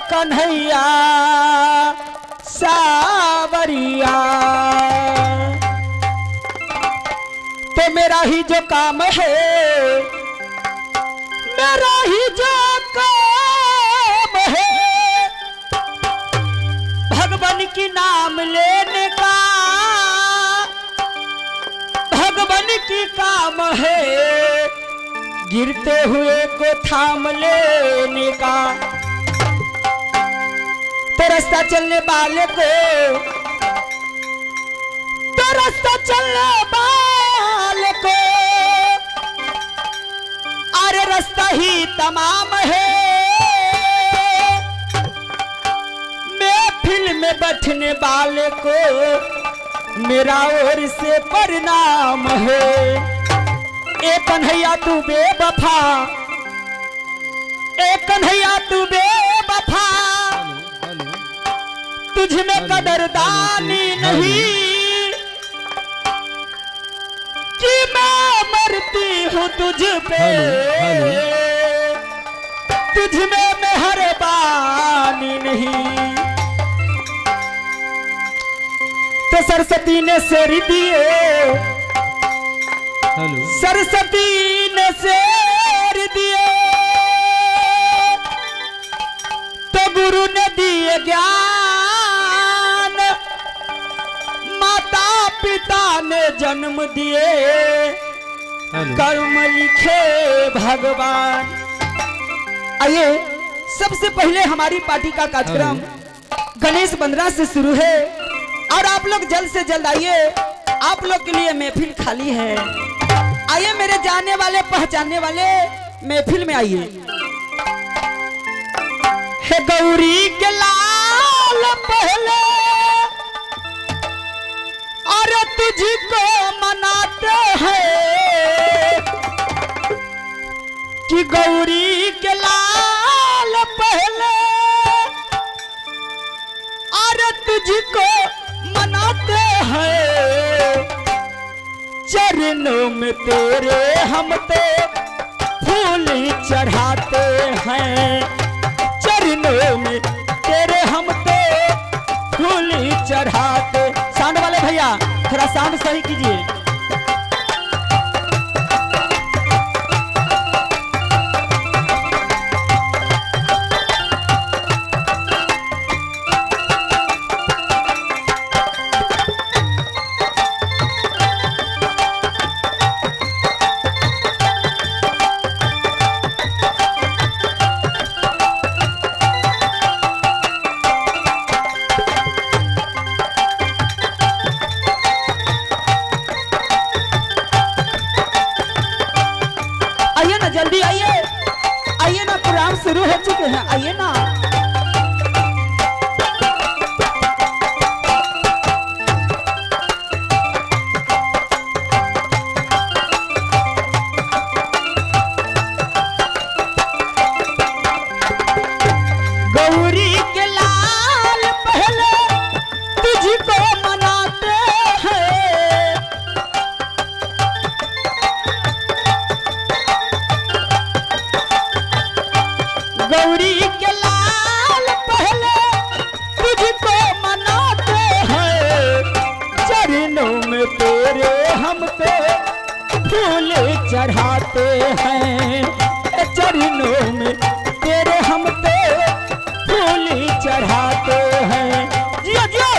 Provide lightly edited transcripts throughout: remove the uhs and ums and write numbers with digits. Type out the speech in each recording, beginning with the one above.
कन्हैया सावरिया। तो मेरा ही जो काम है, मेरा ही जो काम है, भगवान की नाम लेने का, भगवान की काम है, गिरते हुए को थाम लेने का। तो रास्ता चलने वाले को, तो रास्ता चलने वाले को, अरे रास्ता ही तमाम है, महफिल में बैठने वाले को मेरा ओर से प्रणाम है। ए कन्हैया तू बेवफा, ए कन्हैया तू बेवफा, तुझ में कदरदानी नहीं कि मैं मरती हूँ तुझ पे, तुझ में मेहरबानी नहीं। तो सरस्वती ने शेर दिए, सरस्वती ने शेर दिए, तो गुरु ने दिए ज्ञान, माता पिता ने जन्म दिए, कर्म लिखे भगवान। आइए सबसे पहले हमारी पार्टी का कार्यक्रम गणेश वंदना से शुरू है और आप लोग जल्द से जल्द आइए, आप लोग के लिए महफिल खाली है। आइए मेरे जानने वाले पहचानने वाले महफिल में आइए। हे गौरी के लाल पहले अरे तुझको मनाते हैं कि गौरी के लाल पहले अरे तुझको मनाते हैं, चरणों में तेरे हम तो फूल चढ़ाते हैं, चरणों में तेरे हम तो फूल चढ़ाते। साउंड वाले भैया थोड़ा साउंड सही कीजिए। जल्दी आइए, आइए ना, प्रोग्राम शुरू हो चुके हैं, आइए ना। गौरी के लाल पहले तुझको मनाते हैं, गौरी के लाल पहले तुझको मनाते हैं, चरणों में तेरे हम पे फूल चढ़ाते हैं, चरणों में तेरे हम पे फूल चढ़ाते हैं। जियो जियो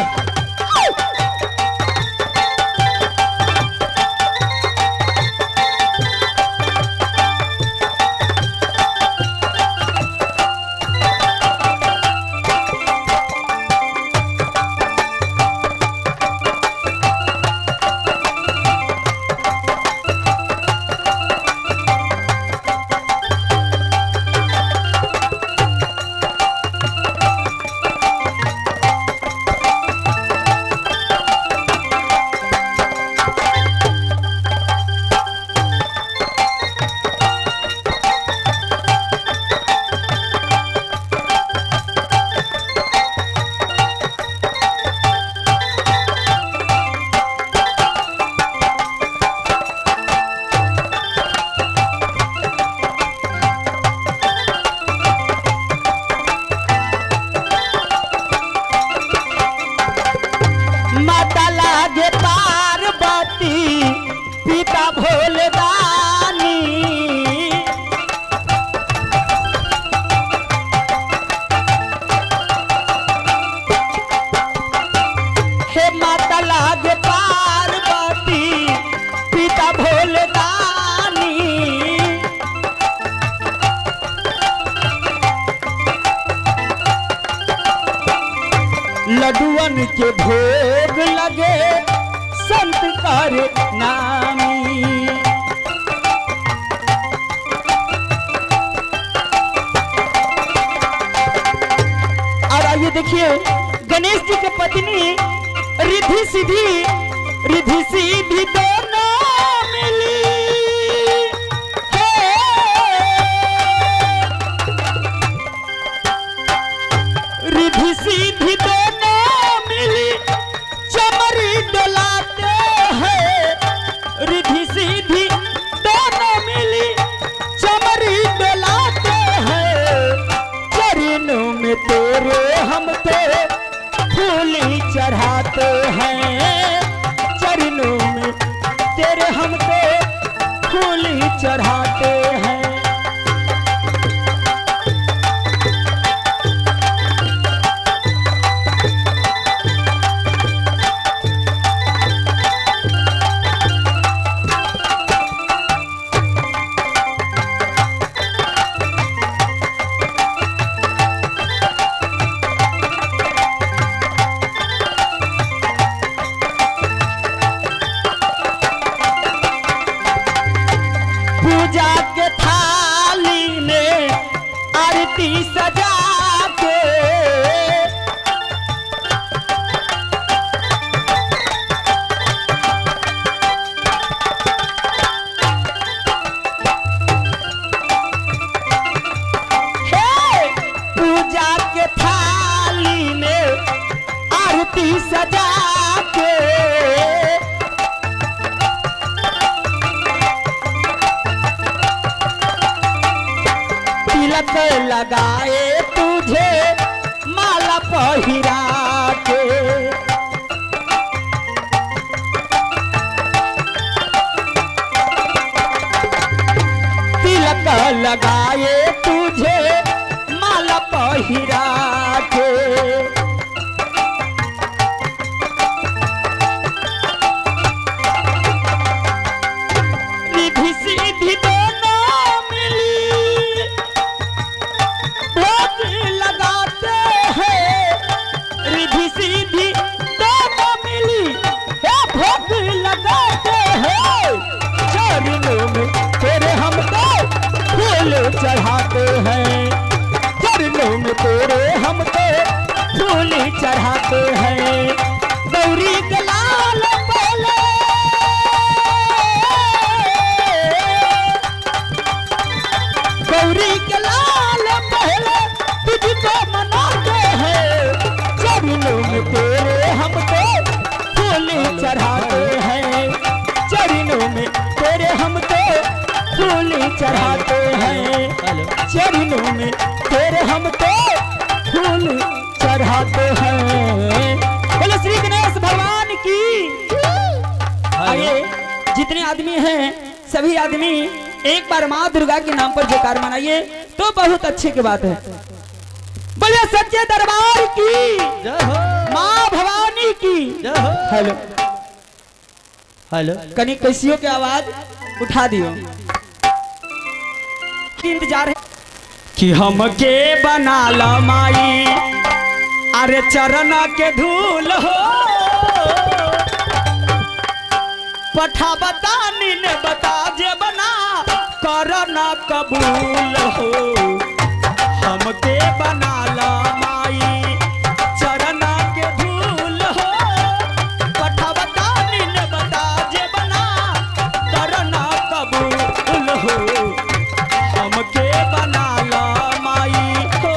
लडुअन के भोग लगे संत करे नामी। और आइए देखिए गणेश जी के पत्नी रिद्धि सीधी दोनों मिली रिद्धि सीधी दोनों मिली चमरी डोलाते हैं। रिद्धि सीधी दोनों मिली चमरी डोलाते हैं। चरणों में तेरे हम तो फूली चढ़ाते हैं। चरणों में तेरे हम तो फूली चढ़ाते हैं। पूजा के थाली में आरती सजा के पूजा के थाली में आरती सजा के तिलक लगाए तुझे माला पहिरा के। तिलक लगाए तुझे माला पहिरा के। रिद्धि सीधी दोनों मिली भोग लगाते हैं। रिद्धि सीधी दोनों मिली है भोग लगाते हैं। चरणों में तेरे हम तो फूल चढ़ाते हैं। चरणों में तेरे हम तो फूल चढ़ाते हैं। गौरी के लाल बोले गौरी के लाल पहले तुझको मनाते हैं। चरणों में तेरे हम तो फूल चढ़ाते हैं। चरणों में तेरे हम तो फूल चढ़ाते हैं। चरणों में तेरे हम तो फूल चढ़ाते हैं। बोलो श्री गणेश भगवान की। आइए जितने आदमी हैं सभी आदमी एक बार माँ दुर्गा के नाम पर जयकार मनाइए तो बहुत अच्छी की बात है। बोलिए सच्चे दरबार की माँ भवानी की। हेलो हेलो कनी कैसियों की आवाज उठा दियो। इंतजार है कि हम के बना ला माई अरे चरण के धूल हो। पठा बता नीन बता जे बना करना कबूल हो। हमके बना ला माई चरण के धूल हो। पठा बता नीन बता जे बना करना कबूल हो। हमके बना ला माई हो।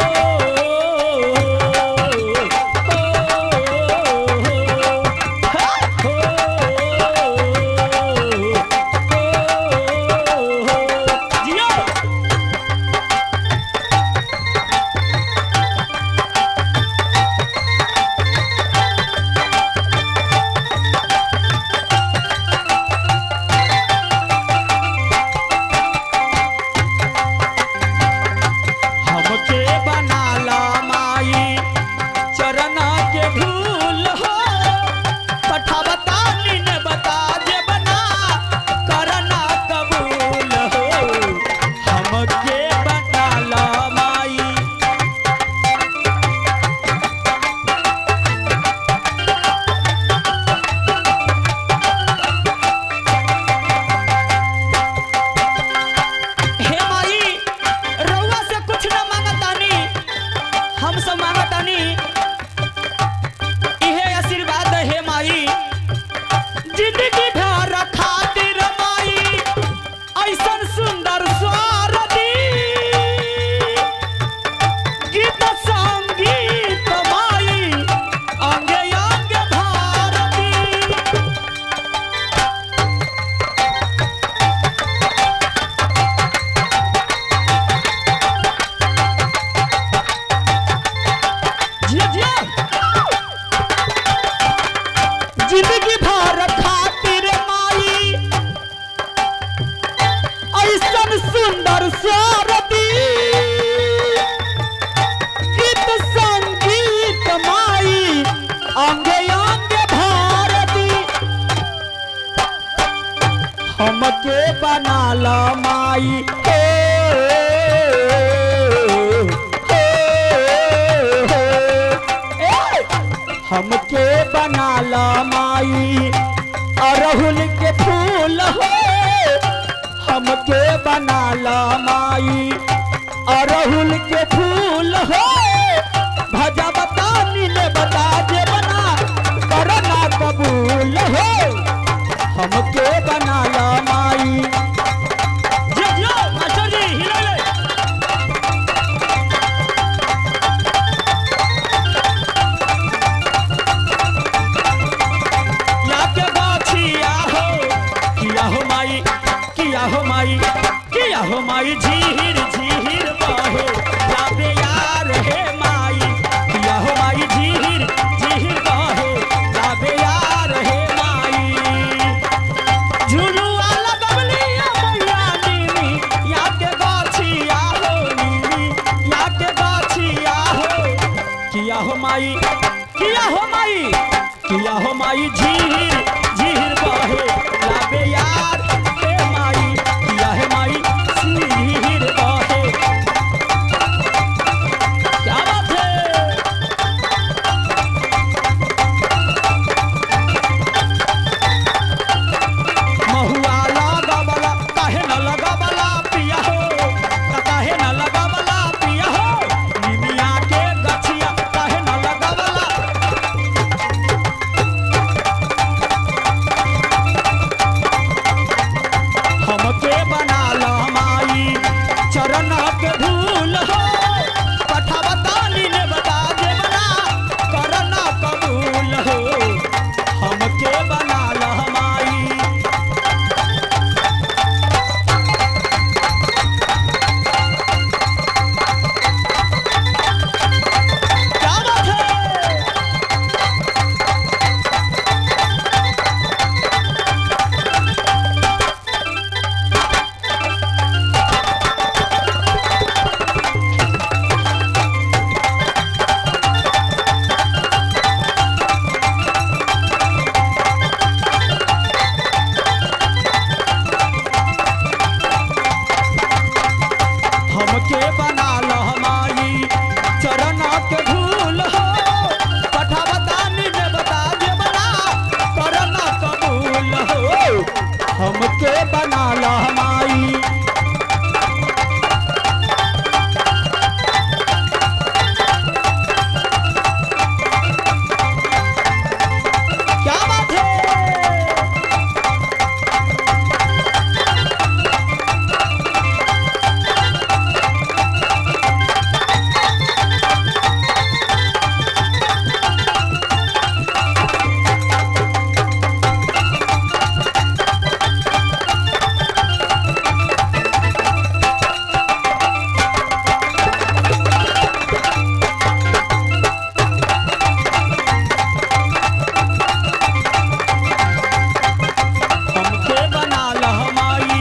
हमके बना ला माई अरहुल के फूल हो, हमके बना ला माई अरहुल के फूल हो। भजा बता नीले बता जे बना करना कबूल हो, हमके बना ला माई। मास्टर जी हिला ले। या के बाछिया हो किया हो माई, किया हो माई, किया हो माई झीर झीर बाहे लाबे यार हे माई, किया हो माई झीर झीर बाहे लाबे यार हे माई। झुलुआ लगवलिया मैया नीनी या के गाछिया हो, नीनी या के गाछिया हो। किया हो माई, किया हो माई, किया हो माई झीर झीर बाहे लाबे यार हे माई, किया है माई झीर बाहे। क्या बात है। महुआ लगावला काहे न लगावला पिया हो, काहे न लगावला पिया हो। निमिया के गछिया काहे न लगावला। हमके बना ला माई चरण के धूल हो, पठावा ताली ने बता दे बना करना कबूल हो। हमके बना ला माई। क्या बात है। हमके बना ला माई चरण के धूल हो, पठावा तानी ने बता दे बना करना कबूल हो। हमके बना ला माई। क्या बात है। हमके बना ला माई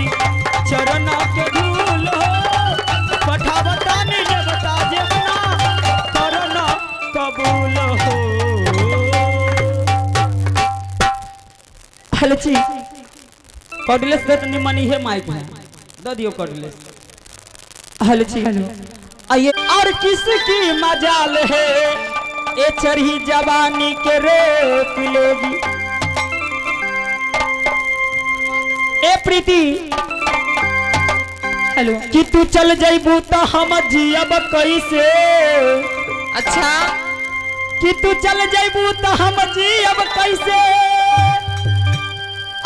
चरण के धूल हो, पठावा तानी ने बता दे बना करना कबूल हो। हलची कॉर्डिलेस दे तनी मनी है माइक में दे दियो कॉर्डिलेस। हलची आइए। और किसकी मजाल है ये चढ़ी जवानी के रेत लेगी। ए प्रीति हेलो कि तू चल जाइबू तो हम जियब कैसे। अच्छा कि तू चल जाइबू तो हम जियब कैसे।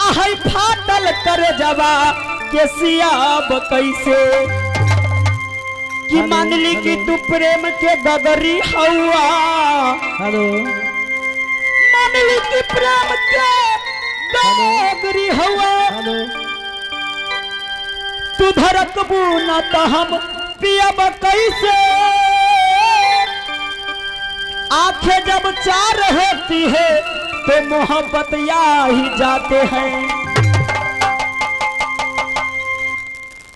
आहै फाटल कर जवा के सियाब कैसे। कि मान ली कि तू प्रेम के गगरी हवा। हेलो मान ली कि प्रेम के गगरी हवा। हेलो तू धड़कबू न तो हम पियब कैसे। आंखें जब चार होती है तो मोहब्बत या ही जाते हैं।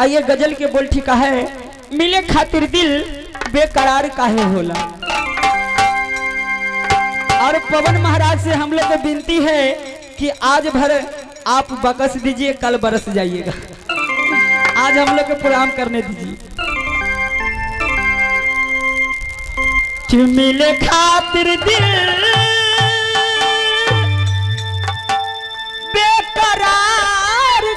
आइए गजल के बोल ठीक है। मिले खातिर दिल बेकरार काहे होला। और पवन महाराज से हम लोग को विनती है कि आज भर आप बकस दीजिए, कल बरस जाइएगा। आज हम लोग को प्रोग्राम करने दीजिए। कि मिले खातिर दिल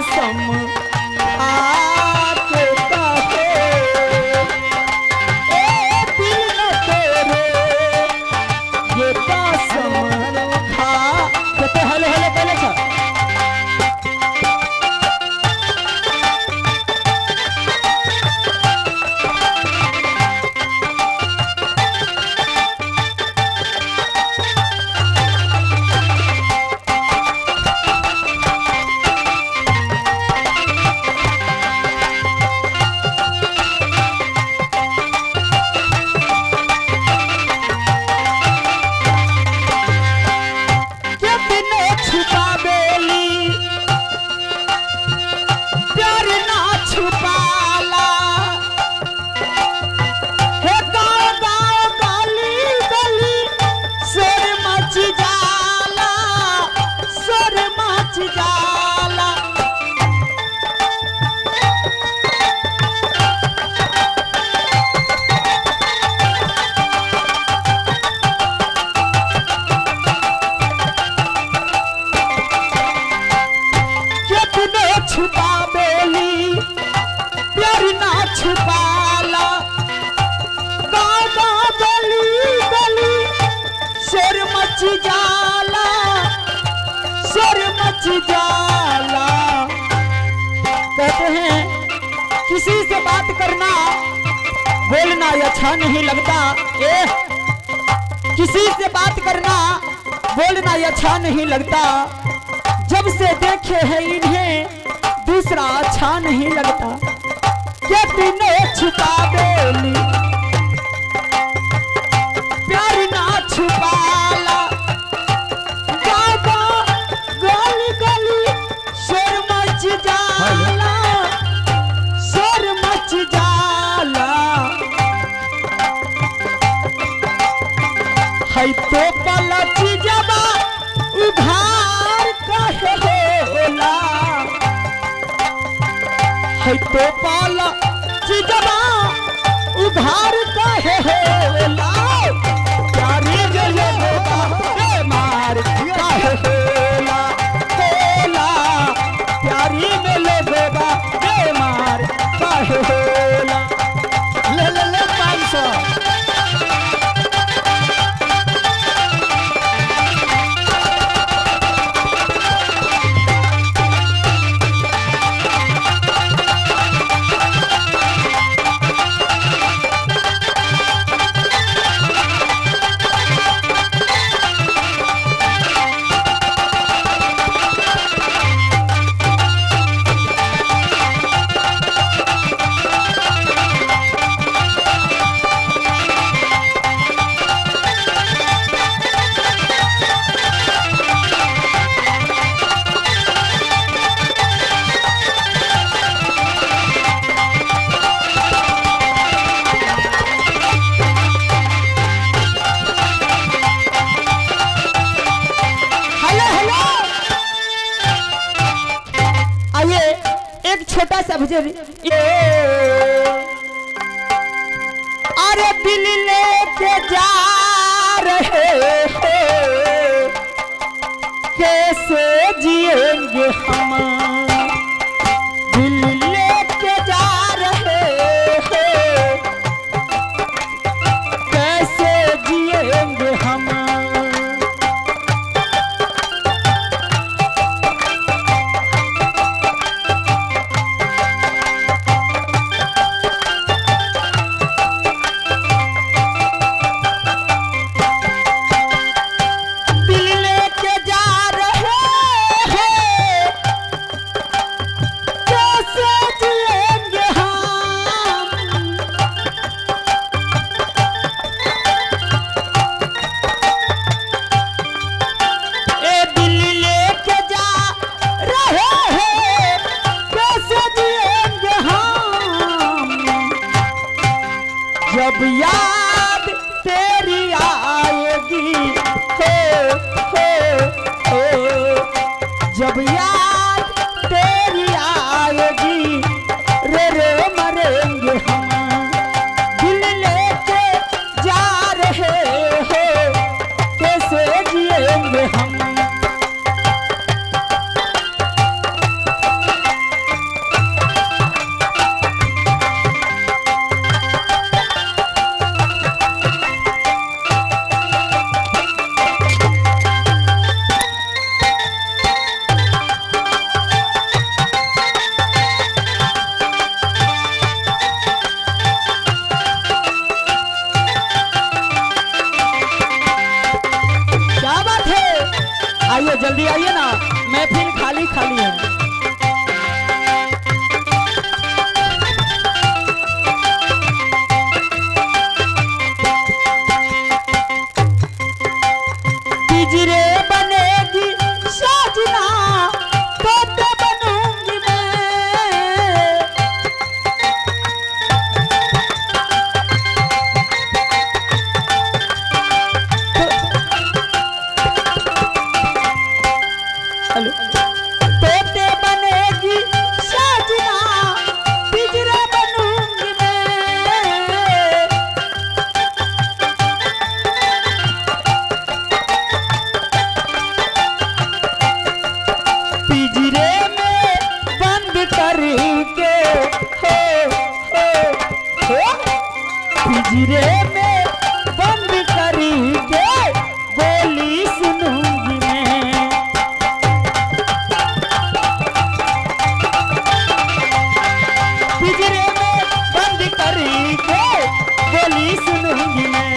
कसम आके कहे ए दिल में तेरे ये कसम खा। कहते हेलो हेलो पहले था। कितने छुपावेली प्यार ना छुपाला हे गाँव गाँव गली गली शोर मच जाला शोर मच जाला। कितने छुपावेली प्यार ना छुपाला गाँव गाँव गली गली शोर मच जाला शोर मच जाला। कहते हैं किसी से बात करना बोलना अच्छा नहीं लगता। किसी से बात करना बोलना अच्छा नहीं लगता। जब से देखे हैं इन्हें दूसरा अच्छा नहीं लगता। कितने छुपावेली प्यार ना छुपाला गाँव गाँव गली गली शोर मच जाला शोर मच जाला। है तो पलच जबा उधार कहे होला है तो पलच जबा उधार कहे होला। प्यारी जले होता मार कहे होला होला प्यारी में लोगों बेमार कहे होला। ले 500 छोटा सा भजन अरे दिल लेके जा रहे हैं कैसे जिएंगे हम। दिल लेके जा रहे हैं कैसे जिएंगे हम। जब याद तेरी आएगी हो जब याद तेरी आएगी रे रे मरेंगे हम। दिल लेके जा रहे हो कैसे जिएंगे हम। जल्दी आइए ना, महफिल खाली खाली है। पिंजरे बनेगी साजना तोते बनूंगी मैं। हेलो, तोते बनेगी साजना पिंजरे बनूंगी मैं। पिंजरे में बंद करके हो पिंजरे में बंद करके बोली सुनूंगी मैं। पिंजरे में बंद करके बोली सुनूंगी मैं।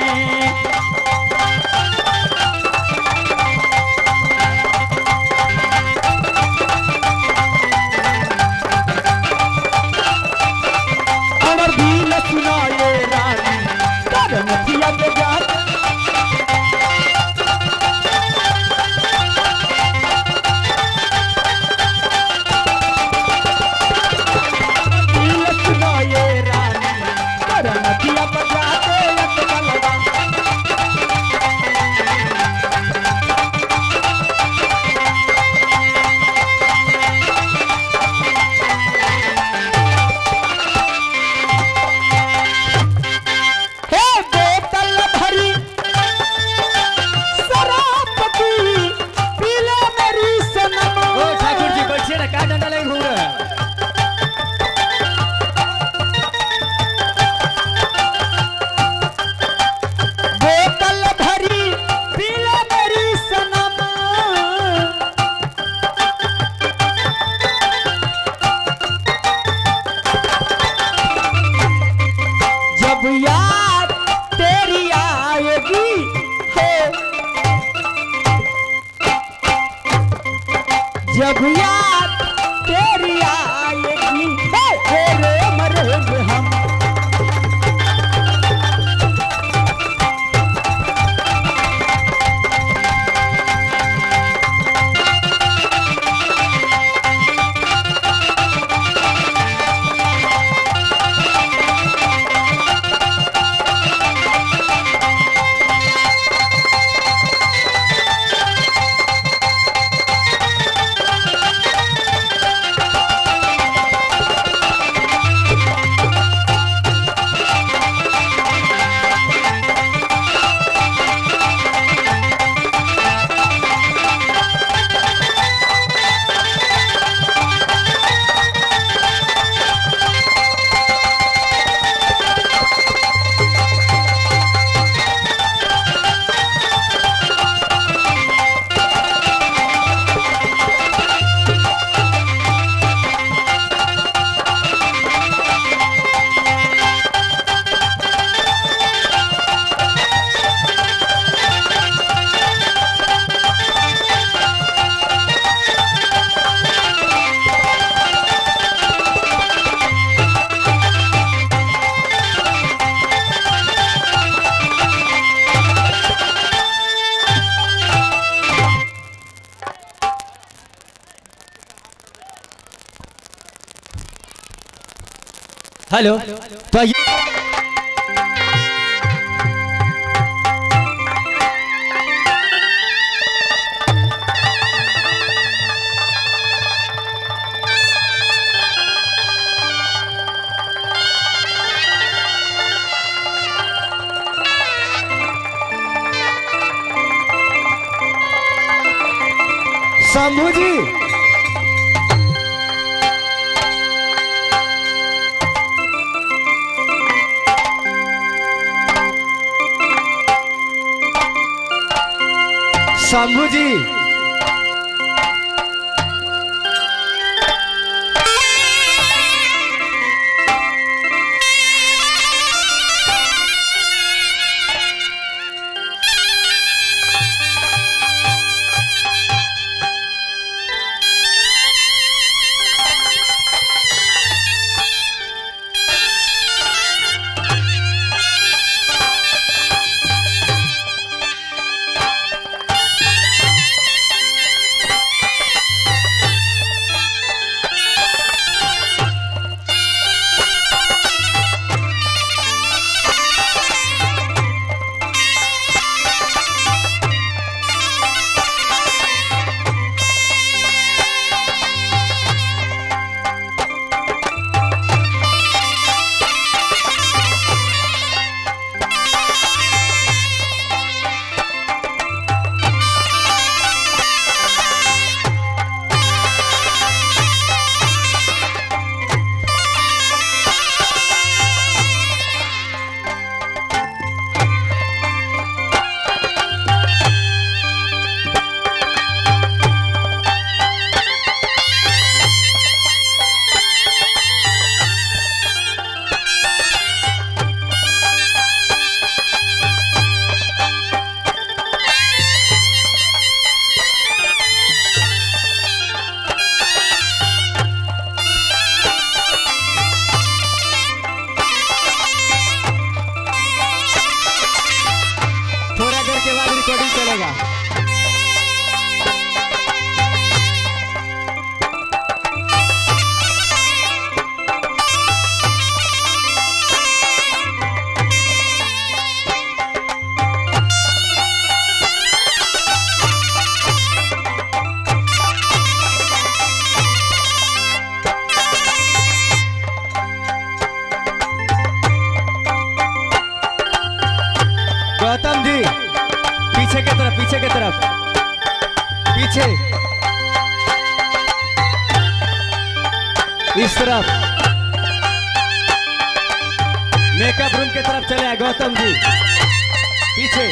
अमर दिल सुनाए रानी करन थिया के जात। दिल सुनाए रानी करन थिया के जात लट कलवा। हे बोतल भरी शराब की पी ले मेरी सनम। ओ ठाकुर जी बैठिए ना, क्या डंडा लेके घूम रहे हैं? बोतल भरी पी ले मेरी सनम। जब याद तेरी आएगी हो जब याद तेरी आएगी तेरे मरेंगे हम। हेलो, तो आइए। शंभू जी, शंभू जी, चलेगा। गौतम जी पीछे की तरफ, पीछे की तरफ, पीछे इस तरफ मेकअप रूम की तरफ चले आए गौतम जी, पीछे